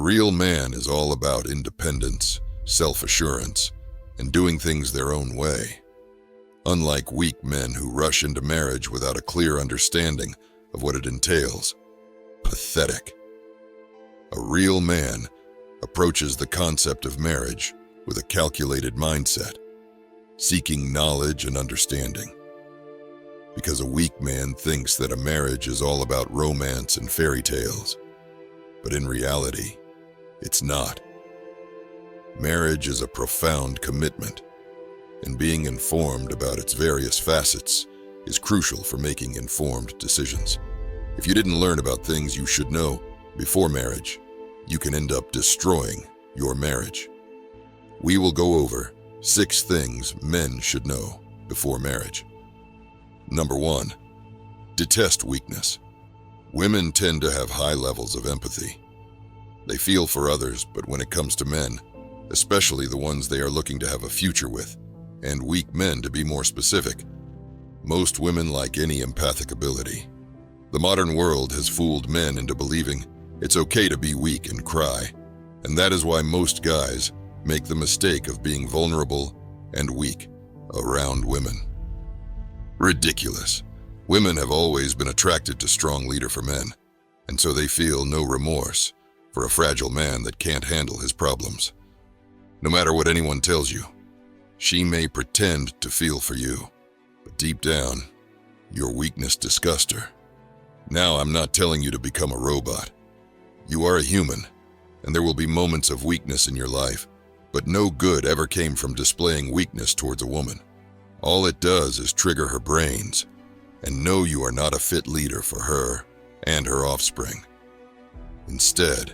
real man is all about independence, self-assurance, and doing things their own way. Unlike weak men who rush into marriage without a clear understanding of what it entails. Pathetic. A real man approaches the concept of marriage with a calculated mindset, seeking knowledge and understanding. Because a weak man thinks that a marriage is all about romance and fairy tales. But in reality, it's not. Marriage is a profound commitment, and being informed about its various facets is crucial for making informed decisions. If you didn't learn about things you should know before marriage, you can end up destroying your marriage. We will go over 6 things men should know before marriage. Number 1, detest weakness. Women tend to have high levels of empathy. They feel for others, but when it comes to men, especially the ones they are looking to have a future with, and weak men to be more specific, most women lack any empathic ability. The modern world has fooled men into believing it's okay to be weak and cry, and that is why most guys make the mistake of being vulnerable and weak around women. Ridiculous. Women have always been attracted to strong leader for men, and so they feel no remorse for a fragile man that can't handle his problems. No matter what anyone tells you, she may pretend to feel for you, but deep down, your weakness disgusts her. Now, I'm not telling you to become a robot. You are a human, and there will be moments of weakness in your life, but no good ever came from displaying weakness towards a woman. All it does is trigger her brains, and know you are not a fit leader for her and her offspring. Instead,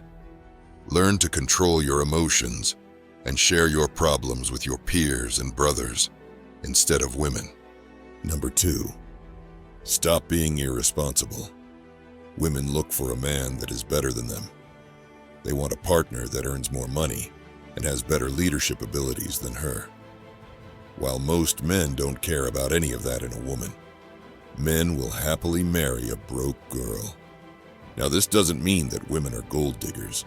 learn to control your emotions and share your problems with your peers and brothers instead of women. Number 2, stop being irresponsible. Women look for a man that is better than them. They want a partner that earns more money and has better leadership abilities than her. While most men don't care about any of that in a woman, men will happily marry a broke girl. Now, this doesn't mean that women are gold diggers.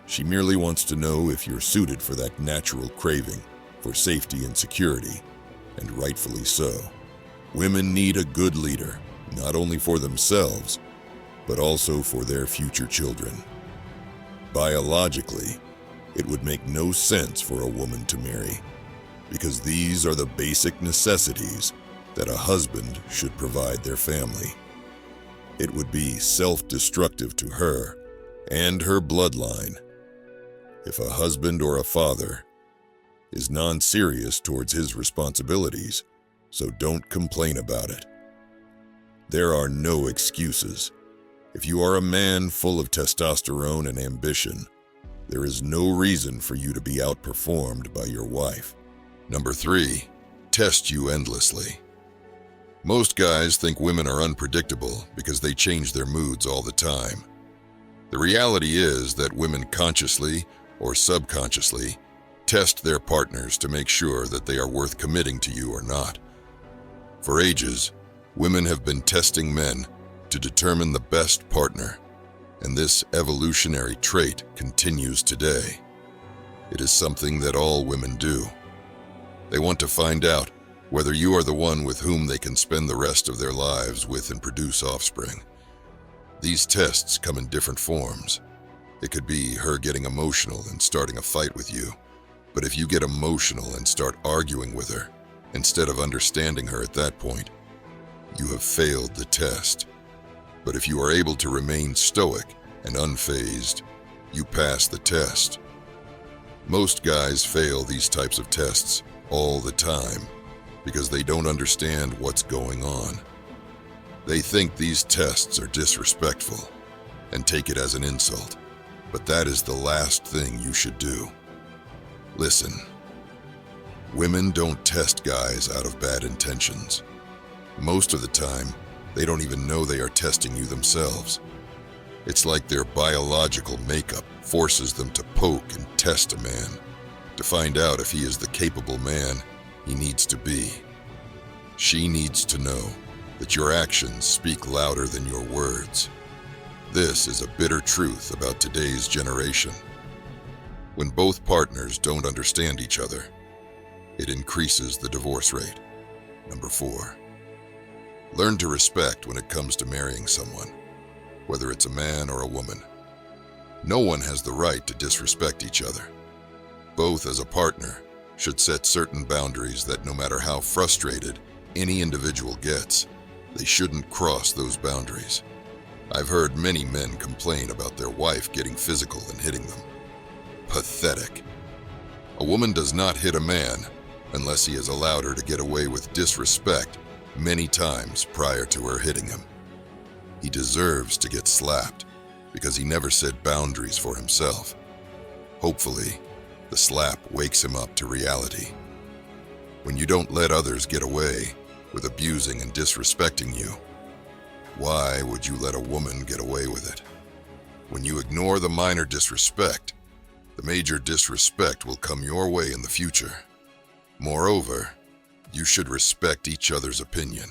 She merely wants to know if you're suited for that natural craving for safety and security, and rightfully so. Women need a good leader, not only for themselves, but also for their future children. Biologically, it would make no sense for a woman to marry, because these are the basic necessities that a husband should provide their family. It would be self-destructive to her and her bloodline if a husband or a father is non-serious towards his responsibilities, so don't complain about it. There are no excuses. If you are a man full of testosterone and ambition, there is no reason for you to be outperformed by your wife. Number 3, test you endlessly. Most guys think women are unpredictable because they change their moods all the time. The reality is that women consciously or subconsciously test their partners to make sure that they are worth committing to you or not. For ages, women have been testing men to determine the best partner, and this evolutionary trait continues today. It is something that all women do. They want to find out whether you are the one with whom they can spend the rest of their lives with and produce offspring. These tests come in different forms. It could be her getting emotional and starting a fight with you, but if you get emotional and start arguing with her, instead of understanding her at that point, you have failed the test. But if you are able to remain stoic and unfazed, you pass the test. Most guys fail these types of tests all the time because they don't understand what's going on. They think these tests are disrespectful and take it as an insult, but that is the last thing you should do. Listen, women don't test guys out of bad intentions. Most of the time, they don't even know they are testing you themselves. It's like their biological makeup forces them to poke and test a man to find out if he is the capable man he needs to be. She needs to know that your actions speak louder than your words. This is a bitter truth about today's generation. When both partners don't understand each other, it increases the divorce rate. Number 4, learn to respect when it comes to marrying someone, whether it's a man or a woman. No one has the right to disrespect each other. Both as a partner should set certain boundaries that no matter how frustrated any individual gets, they shouldn't cross those boundaries. I've heard many men complain about their wife getting physical and hitting them. Pathetic. A woman does not hit a man unless he has allowed her to get away with disrespect many times prior to her hitting him. He deserves to get slapped because he never set boundaries for himself. Hopefully, the slap wakes him up to reality. When you don't let others get away with abusing and disrespecting you, why would you let a woman get away with it? When you ignore the minor disrespect, the major disrespect will come your way in the future. Moreover, you should respect each other's opinion.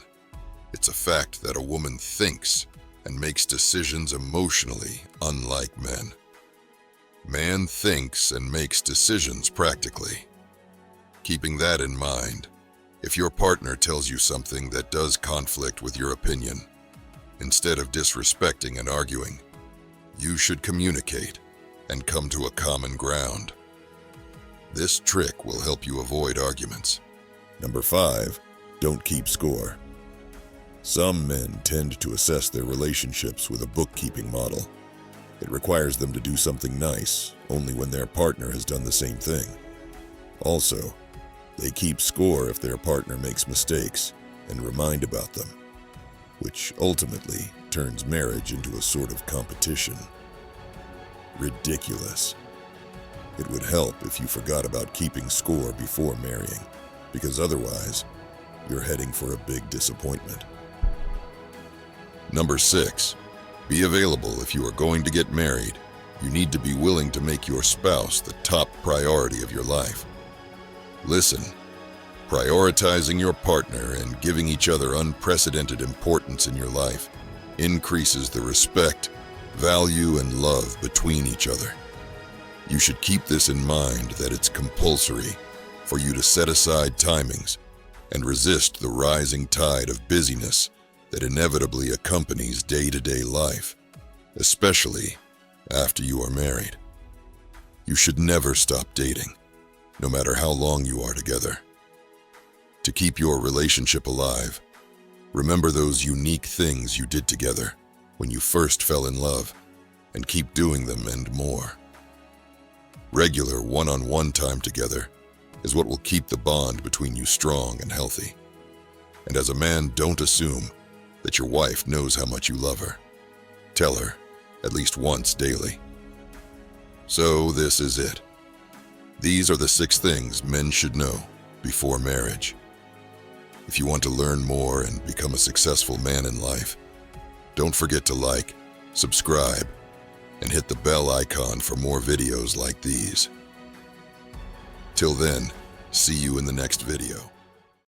It's a fact that a woman thinks and makes decisions emotionally, unlike men. Man thinks and makes decisions practically. Keeping that in mind, if your partner tells you something that does conflict with your opinion, instead of disrespecting and arguing, you should communicate and come to a common ground. This trick will help you avoid arguments. Number 5, don't keep score. Some men tend to assess their relationships with a bookkeeping model. It requires them to do something nice only when their partner has done the same thing. Also, they keep score if their partner makes mistakes and remind about them, which ultimately turns marriage into a sort of competition. Ridiculous. It would help if you forgot about keeping score before marrying, because otherwise, you're heading for a big disappointment. Number 6, be available if you are going to get married. You need to be willing to make your spouse the top priority of your life. Listen, prioritizing your partner and giving each other unprecedented importance in your life increases the respect, value, and love between each other. You should keep this in mind that it's compulsory for you to set aside timings and resist the rising tide of busyness that inevitably accompanies day-to-day life, especially after you are married. You should never stop dating, no matter how long you are together. To keep your relationship alive, remember those unique things you did together when you first fell in love, and keep doing them and more. Regular one-on-one time together is what will keep the bond between you strong and healthy. And as a man, don't assume that your wife knows how much you love her. Tell her at least once daily. So this is it. These are the 6 things men should know before marriage. If you want to learn more and become a successful man in life, don't forget to like, subscribe, and hit the bell icon for more videos like these. Till then, see you in the next video.